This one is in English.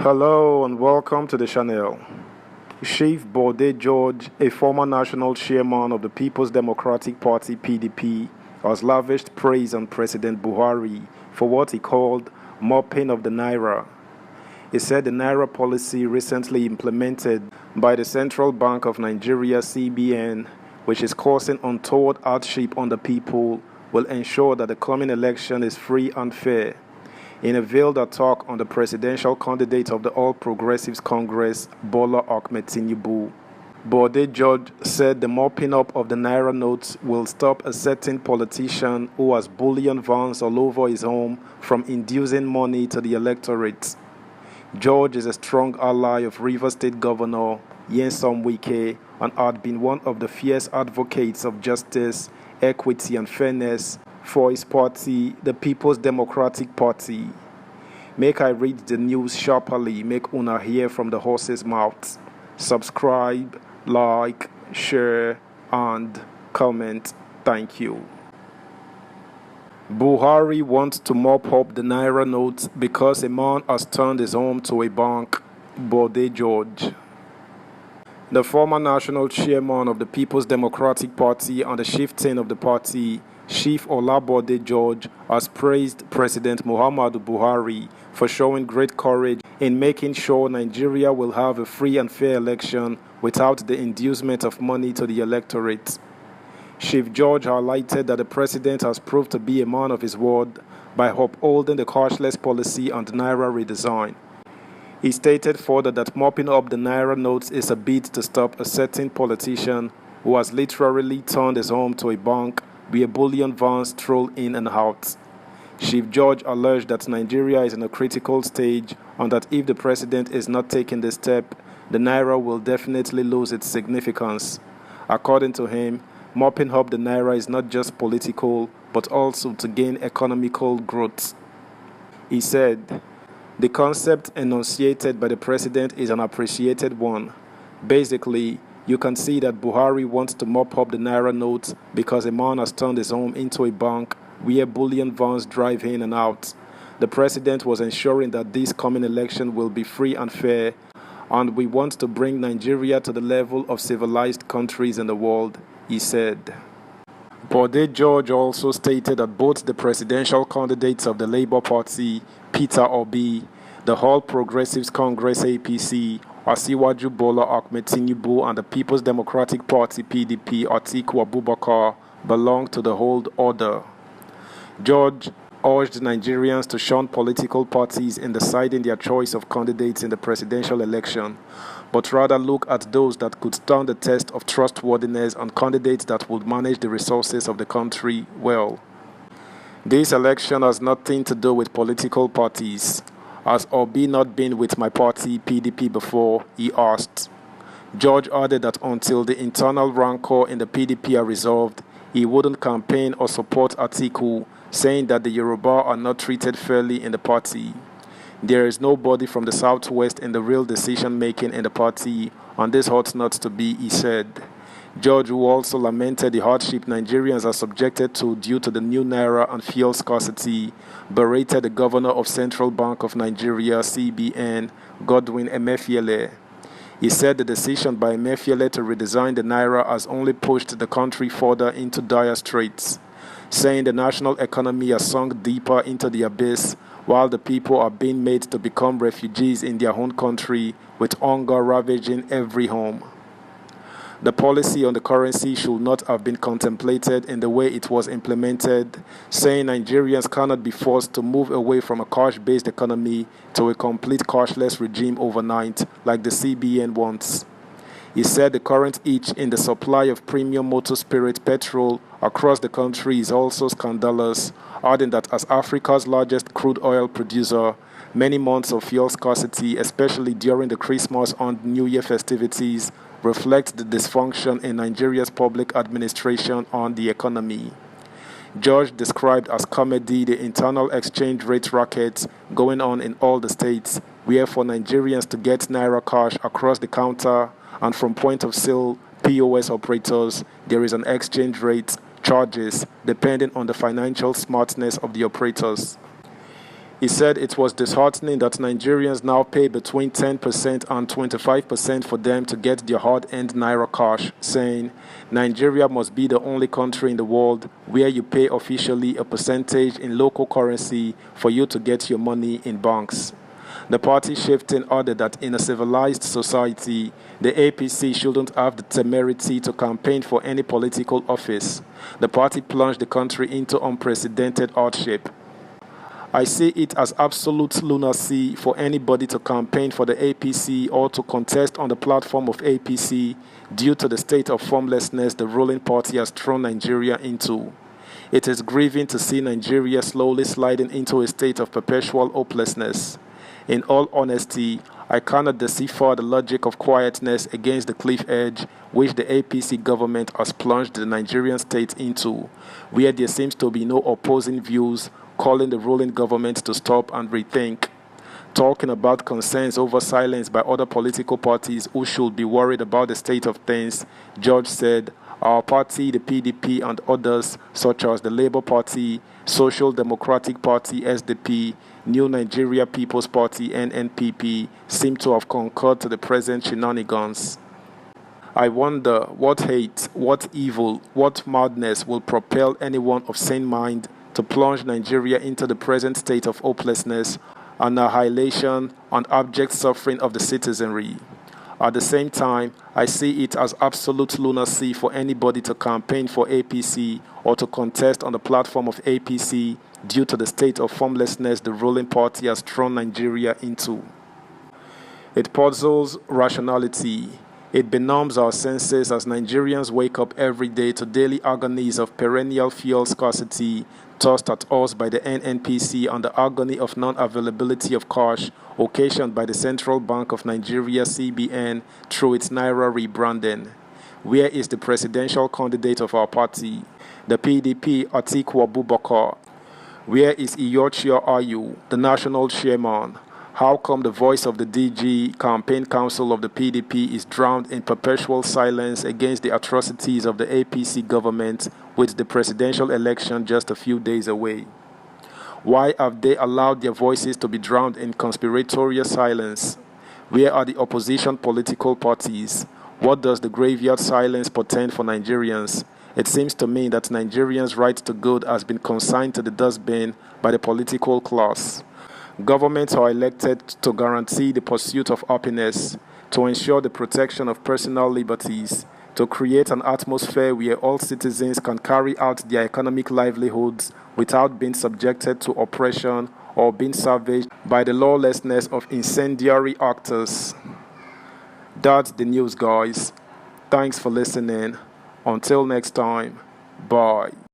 Hello and welcome to the channel. Chief Bode George, a former national chairman of the People's Democratic Party (PDP), has lavished praise on President Buhari for what he called mopping of the Naira. He said the Naira policy recently implemented by the Central Bank of Nigeria (CBN), which is causing untold hardship on the people, will ensure that the coming election is free and fair. In a veiled attack on the presidential candidate of the All Progressives Congress, Bola Ahmed Tinubu, Bode George said the mopping up of the Naira notes will stop a certain politician who has bullion vans all over his home from inducing money to the electorate. George is a strong ally of Rivers State Governor Nyesom Wike and had been one of the fierce advocates of justice, equity and fairness for his party, the People's Democratic Party. Make I read the news sharply, make una hear from the horse's mouth. Subscribe, like, share, and comment. Thank you. Buhari wants to mop up the Naira notes because a man has turned his home to a bank. Bode George. The former national chairman of the People's Democratic Party and the chieftain of the party, Chief Olabode George, has praised President Muhammadu Buhari for showing great courage in making sure Nigeria will have a free and fair election without the inducement of money to the electorate. Chief George highlighted that the president has proved to be a man of his word by upholding the cashless policy and Naira redesign. He stated further that mopping up the Naira notes is a bid to stop a certain politician who has literally turned his home to a bank where bullion vans stroll in and out. Chief George alleged that Nigeria is in a critical stage and that if the president is not taking this step, the Naira will definitely lose its significance. According to him, mopping up the Naira is not just political, but also to gain economical growth. He said, "The concept enunciated by the president is an appreciated one. Basically, you can see that Buhari wants to mop up the Naira notes because a man has turned his home into a bank where bullion vans drive in and out. The president was ensuring that this coming election will be free and fair, and we want to bring Nigeria to the level of civilized countries in the world," he said. Bode George also stated that both the presidential candidates of the Labour Party, Peter Obi, the All Progressives Congress (APC), Asiwaju Bola Ahmed Tinubu, and the People's Democratic Party (PDP), Atiku Abubakar, belong to the old order. George urged Nigerians to shun political parties in deciding their choice of candidates in the presidential election, but rather look at those that could stand the test of trustworthiness and candidates that would manage the resources of the country well. This election has nothing to do with political parties. Has Obi not been with my party, PDP, before? He asked. George added that until the internal rancor in the PDP are resolved, he wouldn't campaign or support Atiku, saying that the Yoruba are not treated fairly in the party. There is nobody from the southwest in the real decision-making in the party, and this ought not to be, he said. George, who also lamented the hardship Nigerians are subjected to due to the new Naira and fuel scarcity, berated the governor of Central Bank of Nigeria (CBN), Godwin Emefiele. He said the decision by Emefiele to redesign the Naira has only pushed the country further into dire straits, saying the national economy has sunk deeper into the abyss while the people are being made to become refugees in their own country with hunger ravaging every home. The policy on the currency should not have been contemplated in the way it was implemented, saying Nigerians cannot be forced to move away from a cash-based economy to a complete cashless regime overnight, like the CBN wants. He said the current hitch in the supply of premium motor spirit petrol across the country is also scandalous, adding that as Africa's largest crude oil producer, many months of fuel scarcity, especially during the Christmas and New Year festivities, reflect the dysfunction in Nigeria's public administration and the economy. George described as comedy the internal exchange rate rackets going on in all the states, where for Nigerians to get Naira cash across the counter and from point-of-sale POS operators, there is an exchange rate charges depending on the financial smartness of the operators. He said it was disheartening that Nigerians now pay between 10% and 25% for them to get their hard-earned naira cash, saying, Nigeria must be the only country in the world where you pay officially a percentage in local currency for you to get your money in banks. The party chieftain added that in a civilized society, the APC shouldn't have the temerity to campaign for any political office. The party plunged the country into unprecedented hardship. I see it as absolute lunacy for anybody to campaign for the APC or to contest on the platform of APC due to the state of formlessness the ruling party has thrown Nigeria into. It is grieving to see Nigeria slowly sliding into a state of perpetual hopelessness. In all honesty, I cannot decipher the logic of quietness against the cliff edge which the APC government has plunged the Nigerian state into, where there seems to be no opposing views calling the ruling government to stop and rethink. Talking about concerns over silence by other political parties who should be worried about the state of things, George said, our party, the PDP, and others, such as the Labour Party, Social Democratic Party, SDP, New Nigeria People's Party, NNPP, seem to have concurred to the present shenanigans. I wonder what hate, what evil, what madness will propel anyone of sane mind to plunge Nigeria into the present state of hopelessness, annihilation, and abject suffering of the citizenry. At the same time, I see it as absolute lunacy for anybody to campaign for APC or to contest on the platform of APC due to the state of formlessness the ruling party has thrown Nigeria into. It puzzles rationality. It benumbs our senses as Nigerians wake up every day to daily agonies of perennial fuel scarcity tossed at us by the NNPC and the agony of non-availability of cash occasioned by the Central Bank of Nigeria (CBN) through its Naira rebranding. Where is the presidential candidate of our party, the PDP, Atiku Abubakar? Where is Iyorchia Ayu, the national chairman? How come the voice of the DG campaign council of the PDP is drowned in perpetual silence against the atrocities of the APC government with the presidential election just a few days away? Why have they allowed their voices to be drowned in conspiratorial silence? Where are the opposition political parties? What does the graveyard silence portend for Nigerians? It seems to me that Nigerians' right to good has been consigned to the dustbin by the political class. Governments are elected to guarantee the pursuit of happiness, to ensure the protection of personal liberties, to create an atmosphere where all citizens can carry out their economic livelihoods without being subjected to oppression or being savaged by the lawlessness of incendiary actors. That's the news, guys. Thanks for listening. Until next time, bye.